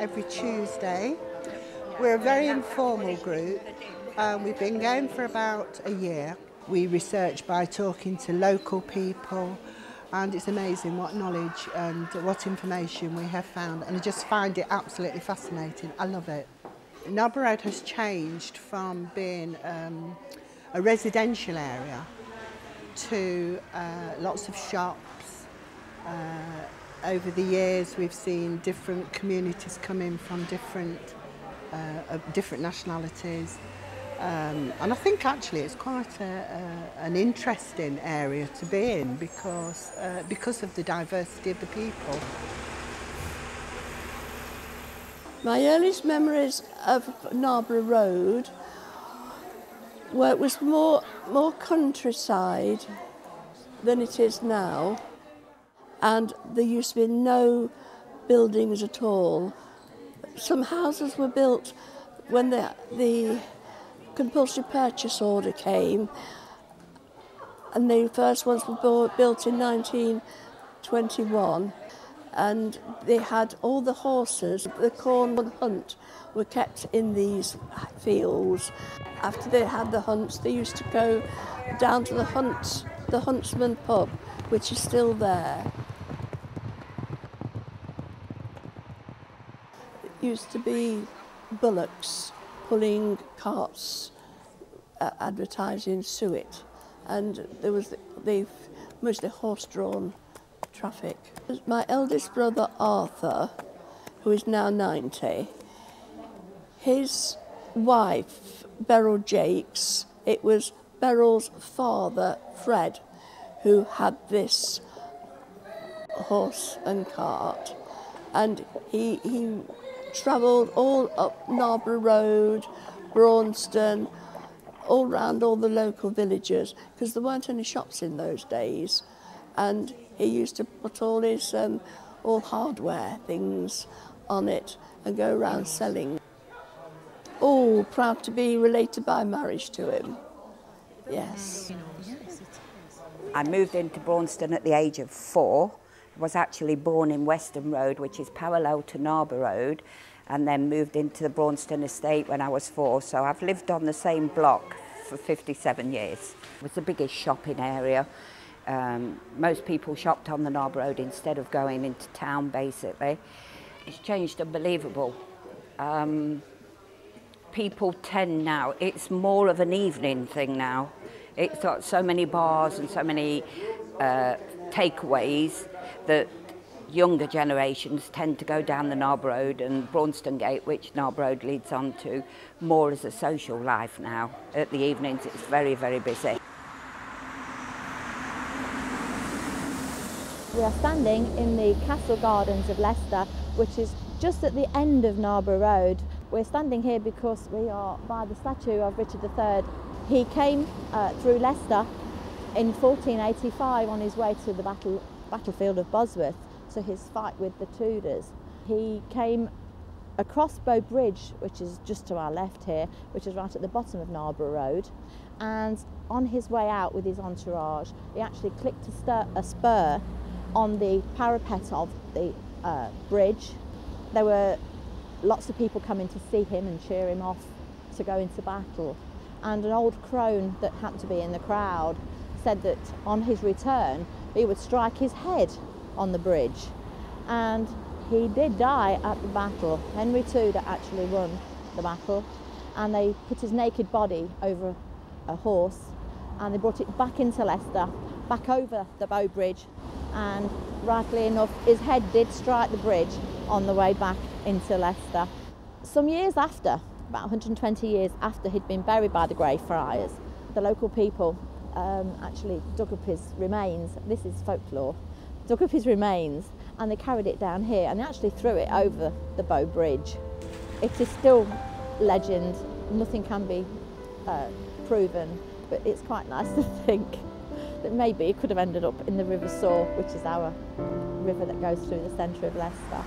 every Tuesday. We're a very informal group. We've been going for about a year. We research by talking to local people, and it's amazing what knowledge and what information we have found, and I just find it absolutely fascinating. I love it. Narborough Road has changed from being a residential area to lots of shops. Over the years we've seen different communities come in from different nationalities. And I think actually it's quite an interesting area to be in because of the diversity of the people. My earliest memories of Narborough Road where it was more countryside than it is now, and there used to be no buildings at all. Some houses were built when the compulsory purchase order came, and the first ones were built in 1921, and they had all the horses. The corn hunt were kept in these fields. After they had the hunts, they used to go down to the Huntsman pub, which is still there. It used to be bullocks pulling carts, advertising suet, and there was mostly horse-drawn traffic. My eldest brother Arthur, who is now 90, his wife, Beryl Jakes, it was Beryl's father, Fred, who had this horse and cart, and he travelled all up Narborough Road, Braunston, all round all the local villages, because there weren't any shops in those days, and he used to put all his all hardware things on it and go around selling. Oh, proud to be related by marriage to him. Yes. I moved into Braunston at the age of 4. I was actually born in Western Road, which is parallel to Narborough Road, and then moved into the Braunston estate when I was 4. So I've lived on the same block for 57 years. It was the biggest shopping area. Most people shopped on the Narborough Road instead of going into town, basically. It's changed unbelievable. People tend now, it's more of an evening thing now. It's got so many bars and so many takeaways that younger generations tend to go down the Narborough Road and Braunston Gate, which Narborough Road leads on to, more as a social life now. At the evenings it's very, very busy. We are standing in the Castle Gardens of Leicester, which is just at the end of Narborough Road. We're standing here because we are by the statue of Richard III. He came through Leicester in 1485 on his way to the battlefield of Bosworth, to his fight with the Tudors. He came across Bow Bridge, which is just to our left here, which is right at the bottom of Narborough Road, and on his way out with his entourage, he actually clicked a spur on the parapet of the bridge. There were lots of people coming to see him and cheer him off to go into battle, and an old crone that happened to be in the crowd said that on his return he would strike his head on the bridge, and he did die at the battle. Henry Tudor actually won the battle, and they put his naked body over a horse and they brought it back into Leicester, back over the Bow Bridge, and rightly enough his head did strike the bridge on the way back into Leicester. Some years after, about 120 years after he'd been buried by the Greyfriars, the local people actually dug up his remains. This is folklore. Dug up his remains and they carried it down here and they actually threw it over the Bow Bridge. It is still legend, nothing can be proven, but it's quite nice to think that maybe it could have ended up in the River Soar, which is our river that goes through the centre of Leicester.